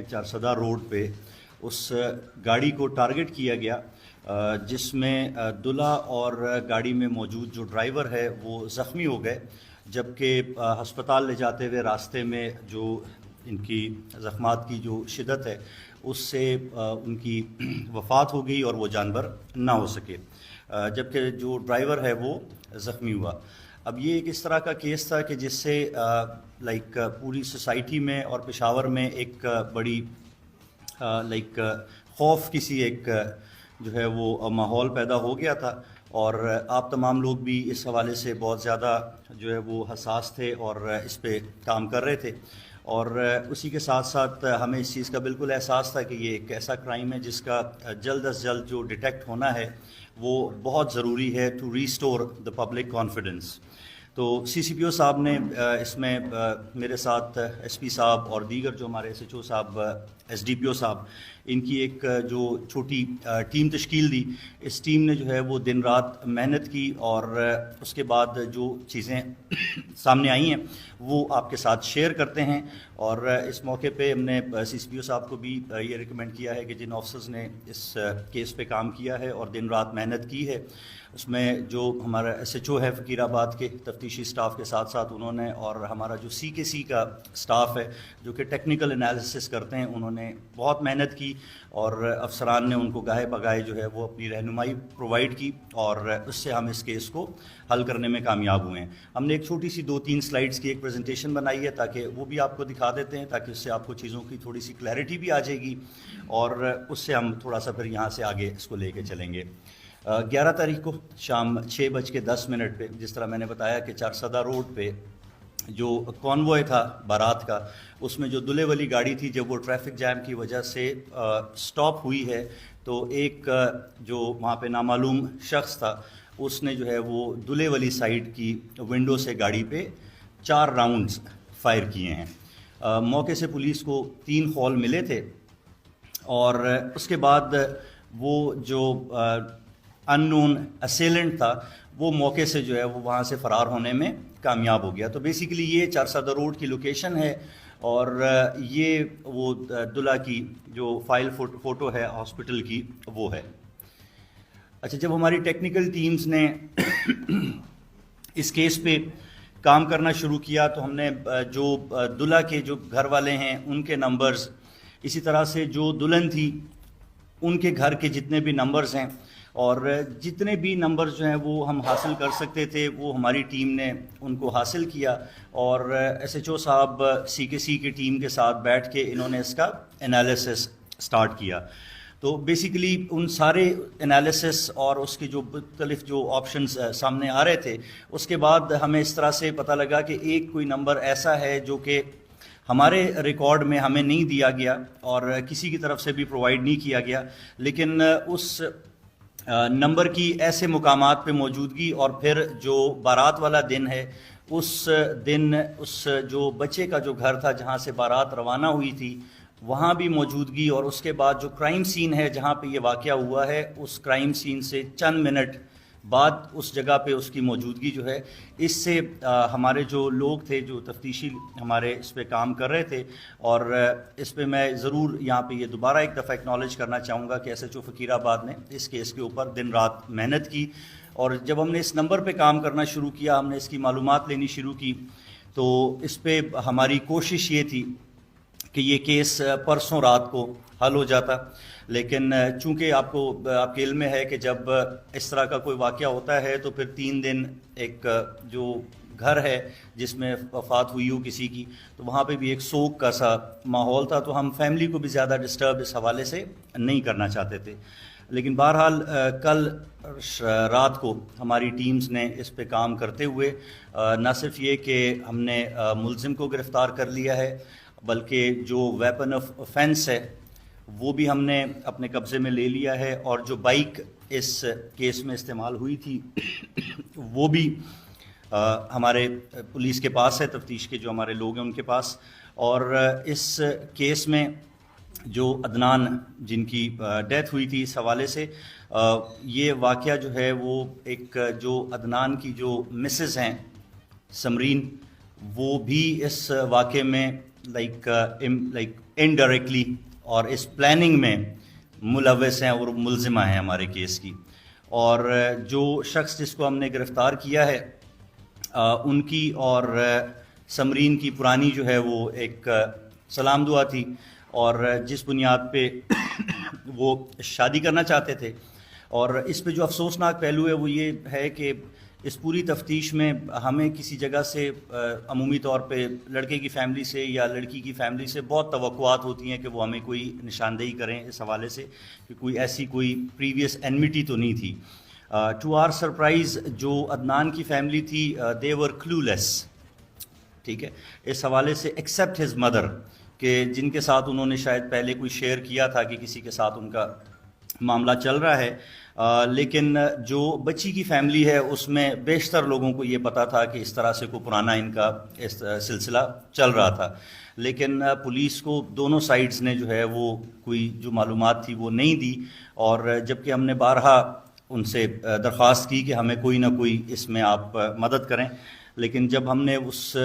Charsadda road پہ اس گاڑی کو ٹارگٹ کیا گیا جس میں دلہا اور گاڑی میں موجود جو ڈرائیور ہے وہ زخمی ہو گئے، جبکہ ہسپتال لے جاتے ہوئے راستے میں جو ان کی زخمات کی جو شدت ہے اس سے ان کی وفات ہو گئی اور وہ جانبر نہ ہو سکے، جبکہ جو ڈرائیور ہے وہ زخمی ہوا۔ اب یہ ایک اس طرح کا کیس تھا کہ جس سے پوری سوسائٹی میں اور پشاور میں ایک بڑی خوف کسی ایک جو ہے وہ ماحول پیدا ہو گیا تھا، اور آپ تمام لوگ بھی اس حوالے سے بہت زیادہ جو ہے وہ حساس تھے اور اس پہ کام کر رہے تھے، اور اسی کے ساتھ ساتھ ہمیں اس چیز کا بالکل احساس تھا کہ یہ ایک ایسا کرائم ہے جس کا جلد از جلد جو ڈیٹیکٹ ہونا ہے وہ بہت ضروری ہے to restore the public confidence. تو سی سی پی او صاحب نے اس میں میرے ساتھ ایس پی صاحب اور دیگر جو ہمارے ایس ایچ او صاحب، ایس ڈی پی او صاحب، ان کی ایک جو چھوٹی ٹیم تشکیل دی۔ اس ٹیم نے جو ہے وہ دن رات محنت کی، اور اس کے بعد جو چیزیں سامنے آئی ہیں وہ آپ کے ساتھ شیئر کرتے ہیں۔ اور اس موقع پہ ہم نے سی سی پی او صاحب کو بھی یہ ریکمینڈ کیا ہے کہ جن آفیسرز نے اس کیس پہ کام کیا ہے اور دن رات محنت کی ہے، اس میں جو ہمارا ایس ایچ او ہے فقیر آباد کے تفتیشی سٹاف کے ساتھ ساتھ انہوں نے، اور ہمارا جو سی کے سی کا سٹاف ہے جو کہ ٹیکنیکل انالیسس کرتے ہیں، انہوں نے بہت محنت کی، اور افسران نے ان کو گاہے بگاہے جو ہے وہ اپنی رہنمائی پرووائڈ کی، اور اس سے ہم اس کیس کو حل کرنے میں کامیاب ہوئے ہیں۔ ہم نے ایک چھوٹی سی 2-3 سلائیڈز کی ایک پریزنٹیشن بنائی ہے تاکہ وہ بھی آپ کو دکھا دیتے ہیں، تاکہ اس سے آپ کو چیزوں کی تھوڑی سی کلیئرٹی بھی آ جائے گی، اور اس سے ہم تھوڑا سا پھر یہاں سے آگے اس کو لے کے چلیں گے۔ 11 تاریخ کو شام 6:10 پہ، جس طرح میں نے بتایا کہ چارسدہ روڈ پہ جو کانوائے تھا بارات کا، اس میں جو دلہے والی گاڑی تھی، جب وہ ٹریفک جام کی وجہ سے سٹاپ ہوئی ہے، تو ایک جو وہاں پہ نامعلوم شخص تھا اس نے جو ہے وہ دلہے والی سائیڈ کی ونڈو سے گاڑی پہ 4 راؤنڈز فائر کیے ہیں۔ موقع سے پولیس کو 3 خول ملے تھے، اور اس کے بعد وہ جو ان نون اسیلنٹ تھا وہ موقع سے جو ہے وہ وہاں سے فرار ہونے میں کامیاب ہو گیا۔ تو بیسیکلی یہ چارسدہ روڈ کی لوکیشن ہے، اور یہ وہ دلہا کی جو فائل فوٹو ہے ہاسپٹل کی وہ ہے۔ اچھا، جب ہماری ٹیکنیکل ٹیمز نے اس کیس پہ کام کرنا شروع کیا تو ہم نے جو دلہا کے جو گھر والے ہیں ان کے نمبرز، اسی طرح سے جو دلہن تھی ان کے گھر کے جتنے بھی نمبرز ہیں، اور جتنے بھی نمبرز جو ہیں وہ ہم حاصل کر سکتے تھے وہ ہماری ٹیم نے ان کو حاصل کیا، اور ایس ایچ او صاحب سی کے سی کی ٹیم کے ساتھ بیٹھ کے انہوں نے اس کا انالیسس سٹارٹ کیا۔ تو بیسیکلی ان سارے انالیسس اور اس کے جو مختلف جو آپشنز سامنے آ رہے تھے، اس کے بعد ہمیں اس طرح سے پتہ لگا کہ ایک کوئی نمبر ایسا ہے جو کہ ہمارے ریکارڈ میں ہمیں نہیں دیا گیا اور کسی کی طرف سے بھی پرووائڈ نہیں کیا گیا، لیکن اس نمبر کی ایسے مقامات پہ موجودگی، اور پھر جو بارات والا دن ہے اس دن اس جو بچے کا جو گھر تھا جہاں سے بارات روانہ ہوئی تھی وہاں بھی موجودگی، اور اس کے بعد جو کرائم سین ہے جہاں پہ یہ واقعہ ہوا ہے اس کرائم سین سے چند منٹ بعد اس جگہ پہ اس کی موجودگی جو ہے، اس سے ہمارے جو لوگ تھے جو تفتیشی ہمارے اس پہ کام کر رہے تھے، اور اس پہ میں ضرور یہاں پہ یہ دوبارہ ایک دفعہ اکنالج کرنا چاہوں گا کہ ایس ایچ او فقیر آباد نے اس کیس کے اوپر دن رات محنت کی، اور جب ہم نے اس نمبر پہ کام کرنا شروع کیا، ہم نے اس کی معلومات لینی شروع کی، تو اس پہ ہماری کوشش یہ تھی کہ یہ کیس پرسوں رات کو حل ہو جاتا، لیکن چونکہ آپ کے علم میں ہے کہ جب اس طرح کا کوئی واقعہ ہوتا ہے تو پھر 3 دن ایک جو گھر ہے جس میں وفات ہوئی ہو کسی کی، تو وہاں پہ بھی ایک سوگ کا سا ماحول تھا، تو ہم فیملی کو بھی زیادہ ڈسٹرب اس حوالے سے نہیں کرنا چاہتے تھے۔ لیکن بہرحال کل رات کو ہماری ٹیمز نے اس پہ کام کرتے ہوئے نہ صرف یہ کہ ہم نے ملزم کو گرفتار کر لیا ہے، بلکہ جو ویپن آف اوفینس ہے وہ بھی ہم نے اپنے قبضے میں لے لیا ہے، اور جو بائک اس کیس میں استعمال ہوئی تھی وہ بھی ہمارے پولیس کے پاس ہے، تفتیش کے جو ہمارے لوگ ہیں ان کے پاس۔ اور اس کیس میں جو عدنان جن کی ڈیتھ ہوئی تھی اس حوالے سے یہ واقعہ جو ہے وہ ایک جو عدنان کی جو مسز ہیں سمرین، وہ بھی اس واقعے میں انڈائریکٹلی اور اس پلاننگ میں ملوث ہیں اور ملزمہ ہیں ہمارے کیس کی. اور جو شخص جس کو ہم نے گرفتار کیا ہے ان کی اور سمرین کی پرانی جو ہے وہ ایک سلام دعا تھی, اور جس بنیاد پہ وہ شادی کرنا چاہتے تھے. اور اس پہ جو افسوسناک پہلو ہے وہ یہ ہے کہ اس پوری تفتیش میں ہمیں کسی جگہ سے عمومی طور پہ لڑکے کی فیملی سے یا لڑکی کی فیملی سے بہت توقعات ہوتی ہیں کہ وہ ہمیں کوئی نشاندہی کریں اس حوالے سے کہ کوئی ایسی کوئی پریویس اینمٹی تو نہیں تھی. ٹو آر سرپرائز جو عدنان کی فیملی تھی دے ور کلو لیس, ٹھیک ہے, اس حوالے سے ایکسیپٹ ہز مدر کہ جن کے ساتھ انہوں نے شاید پہلے کوئی شیئر کیا تھا کہ کسی کے ساتھ ان کا معاملہ چل رہا ہے, لیکن جو بچی کی فیملی ہے اس میں بیشتر لوگوں کو یہ پتہ تھا کہ اس طرح سے کوئی پرانا ان کا اس سلسلہ چل رہا تھا. لیکن پولیس کو دونوں سائڈز نے جو ہے وہ کوئی جو معلومات تھی وہ نہیں دی, اور جبکہ ہم نے بارہا ان سے درخواست کی کہ ہمیں کوئی نہ کوئی اس میں آپ مدد کریں, لیکن جب ہم نے اس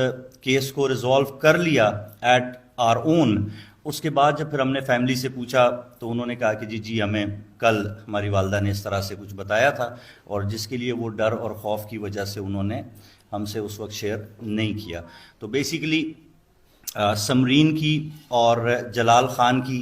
کیس کو ریزالو کر لیا ایٹ آر اون, اس کے بعد جب پھر ہم نے فیملی سے پوچھا تو انہوں نے کہا کہ جی ہمیں کل ہماری والدہ نے اس طرح سے کچھ بتایا تھا, اور جس کے لیے وہ ڈر اور خوف کی وجہ سے انہوں نے ہم سے اس وقت شیئر نہیں کیا. تو بیسیکلی سمرین کی اور جلال خان کی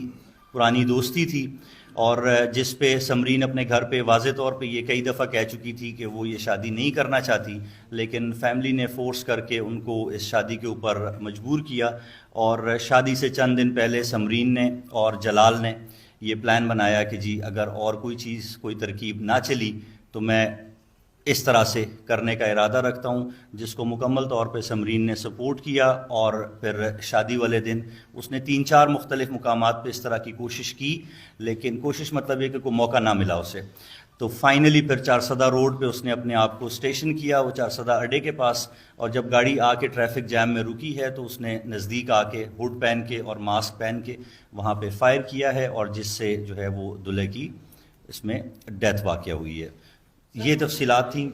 پرانی دوستی تھی, اور جس پہ سمرین اپنے گھر پہ واضح طور پہ یہ کئی دفعہ کہہ چکی تھی کہ وہ یہ شادی نہیں کرنا چاہتی, لیکن فیملی نے فورس کر کے ان کو اس شادی کے اوپر مجبور کیا. اور شادی سے چند دن پہلے سمرین نے اور جلال نے یہ پلان بنایا کہ جی اگر اور کوئی چیز کوئی ترکیب نہ چلی تو میں اس طرح سے کرنے کا ارادہ رکھتا ہوں, جس کو مکمل طور پہ سمرین نے سپورٹ کیا. اور پھر شادی والے دن اس نے 3-4 مختلف مقامات پہ اس طرح کی کوشش کی, لیکن کوشش مطلب یہ کہ کوئی موقع نہ ملا اسے. تو فائنلی پھر چارسدہ روڈ پہ اس نے اپنے آپ کو اسٹیشن کیا, وہ چارسدہ اڈے کے پاس, اور جب گاڑی آ کے ٹریفک جیم میں رکی ہے تو اس نے نزدیک آ کے ہوڈ پہن کے اور ماسک پہن کے وہاں پہ فائر کیا ہے, اور جس سے جو ہے وہ دلہے کی اس میں ڈیتھ واقع ہوئی ہے. یہ تفصیلات تھیں.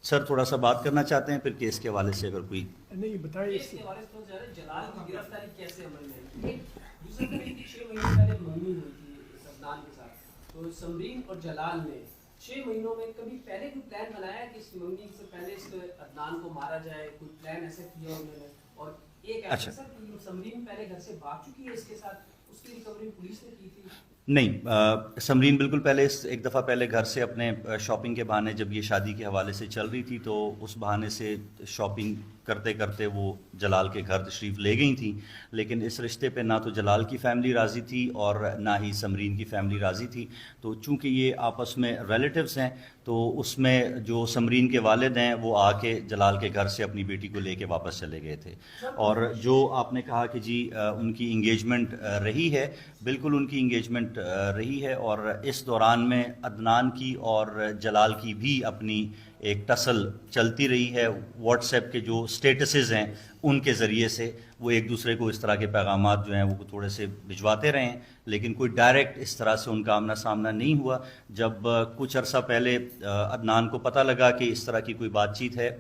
سر تھوڑا سا بات کرنا چاہتے ہیں پھر کیس کے حوالے سے اگر کوئی نہیں بتائیں. اس کے حوالے سے جلال کی گرفتاری کیسے عمل میں آئی؟ دوسرا کہ 6 مہینے پہلے منگنی ہوئی تھی عدنان کے ساتھ, تو سمرین اور جلال نے 6 مہینوں میں کبھی پہلے کوئی پلان بنایا کہ اس منگنی سے پہلے اس عدنان کو مارا جائے؟ کوئی پلان ایسا کیا انہوں نے؟ اور ایک ایسا سر کہ سمرین پہلے گھر سے بھاگ چکی ہے اس کے ساتھ, اس کی ریکوری پولیس نے کی تھی؟ نہیں, سمرین بالکل پہلے ایک دفعہ پہلے گھر سے اپنے شاپنگ کے بہانے, جب یہ شادی کے حوالے سے چل رہی تھی تو اس بہانے سے شاپنگ کرتے کرتے وہ جلال کے گھر تشریف لے گئی تھیں. لیکن اس رشتے پہ نہ تو جلال کی فیملی راضی تھی اور نہ ہی سمرین کی فیملی راضی تھی. تو چونکہ یہ آپس میں ریلیٹیوز ہیں تو اس میں جو سمرین کے والد ہیں وہ آ کے جلال کے گھر سے اپنی بیٹی کو لے کے واپس چلے گئے تھے. اور جو آپ نے کہا کہ جی ان کی انگیجمنٹ رہی ہے, بالکل ان کی انگیجمنٹ رہی ہے, اور اس دوران میں عدنان کی اور جلال کی بھی اپنی ایک ٹسل چلتی رہی ہے. واٹس ایپ کے جو سٹیٹسز ہیں ان کے ذریعے سے وہ ایک دوسرے کو اس طرح کے پیغامات جو ہیں وہ تھوڑے سے بھجواتے رہے ہیں, لیکن کوئی ڈائریکٹ اس طرح سے ان کا آمنا سامنا نہیں ہوا. جب کچھ عرصہ پہلے عدنان کو پتہ لگا کہ اس طرح کی کوئی بات چیت ہے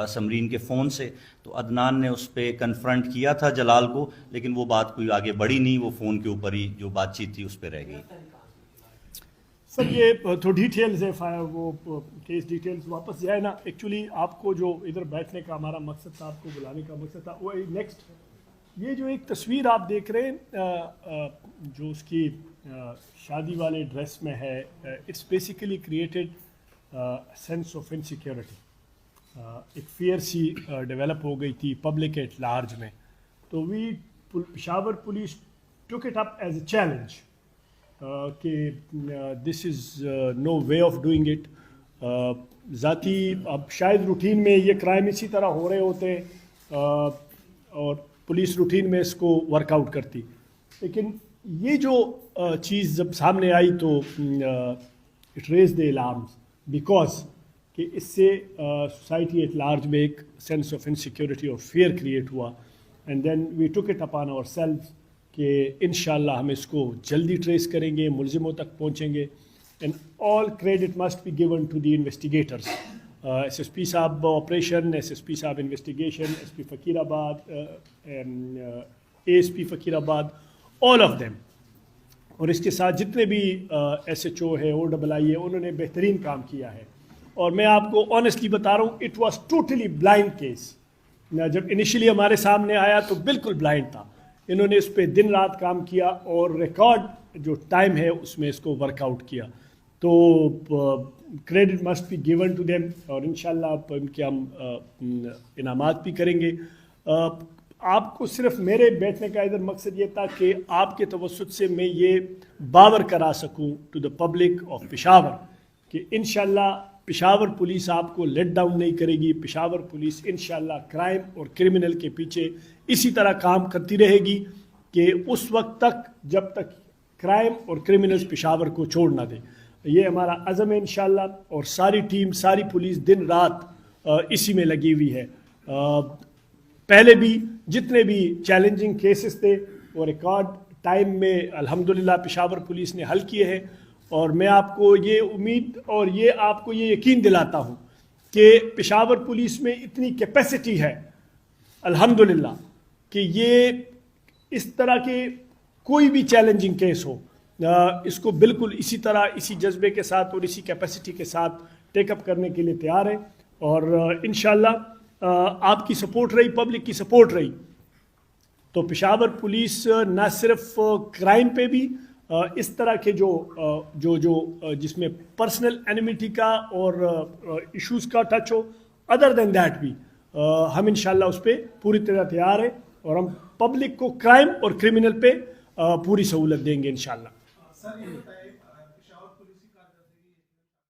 سمرین کے فون سے, تو عدنان نے اس پہ کنفرنٹ کیا تھا جلال کو, لیکن وہ بات کوئی آگے بڑھی نہیں, وہ فون کے اوپر ہی جو بات چیت تھی اس پہ رہ گئی. سر یہ تو ڈیٹیلز ہے, وہ کیس ڈیٹیلز واپس جائے نا. ایکچولی آپ کو جو ادھر بیٹھنے کا ہمارا مقصد تھا, آپ کو بلانے کا مقصد تھا, وہ نیکسٹ یہ جو ایک تصویر آپ دیکھ رہے ہیں جو اس کی شادی والے ڈریس میں ہے, it's basically created sense of insecurity. ایک فیئر سی ڈیولپ ہو گئی تھی پبلک ایٹ لارج میں. تو we Peshawar police took it up as a challenge کہ this is no way of doing it. ذاتی اب شاید روٹین میں یہ کرائم اسی طرح ہو رہے ہوتے اور پولیس روٹین میں اس کو ورک آؤٹ کرتی, لیکن یہ جو چیز جب سامنے آئی تو it raised the alarms, because کہ اس سے سوسائٹی ایٹ لارج میں ایک سینس آف انسیکیورٹی اور فیئر کریٹ ہوا. And then we took it upon our self کہ انشاءاللہ ہم اس کو جلدی ٹریس کریں گے, ملزموں تک پہنچیں گے. And all credit must be given to the investigators, S S P صاحب آپریشن, ایس ایس پی صاحب انویسٹیگیشن, ایس پی فقیر آباد, اے ایس پی فقیر آباد, all of them. اور اس کے ساتھ جتنے بھی ایس ایچ او ہے OII ہے انہوں نے بہترین کام کیا ہے. اور میں آپ کو آنیسٹلی بتا رہا ہوں it was totally blind case. جب انیشلی ہمارے سامنے آیا تو بالکل بلائنڈ تھا. انہوں نے اس پہ دن رات کام کیا اور ریکارڈ جو ٹائم ہے اس میں اس کو ورک آؤٹ کیا. تو credit must be given to them اور انشاءاللہ ان کے ہم انعامات بھی کریں گے. آپ کو صرف میرے بیٹھنے کا ادھر مقصد یہ تھا کہ آپ کے توسط سے میں یہ باور کرا سکوں to the public of Peshawar کہ انشاءاللہ پشاور پولیس آپ کو لیٹ ڈاؤن نہیں کرے گی. پشاور پولیس انشاءاللہ کرائم اور کرمنل کے پیچھے اسی طرح کام کرتی رہے گی کہ اس وقت تک جب تک کرائم اور کرمنلز پشاور کو چھوڑ نہ دے. یہ ہمارا عزم ہے انشاءاللہ. اور ساری ٹیم ساری پولیس دن رات اسی میں لگی ہوئی ہے. پہلے بھی جتنے بھی چیلنجنگ کیسز تھے وہ ریکارڈ ٹائم میں الحمدللہ پشاور پولیس نے حل کیے ہیں. اور میں آپ کو یہ امید اور یہ آپ کو یہ یقین دلاتا ہوں کہ پشاور پولیس میں اتنی کیپیسٹی ہے الحمدللہ کہ یہ اس طرح کے کوئی بھی چیلنجنگ کیس ہو اس کو بالکل اسی طرح اسی جذبے کے ساتھ اور اسی کیپیسٹی کے ساتھ ٹیک اپ کرنے کے لیے تیار ہے. اور انشاءاللہ آپ کی سپورٹ رہی, پبلک کی سپورٹ رہی تو پشاور پولیس نہ صرف کرائم پہ بھی اس طرح کے جو جس میں پرسنل اینیمیٹی کا اور ایشوز کا ٹچ ہو ادر دین دیٹ بھی ہم انشاءاللہ اس پہ پوری طرح تیار ہیں اور ہم پبلک کو کرائم اور کرمنل پہ پوری سہولت دیں گے انشاءاللہ.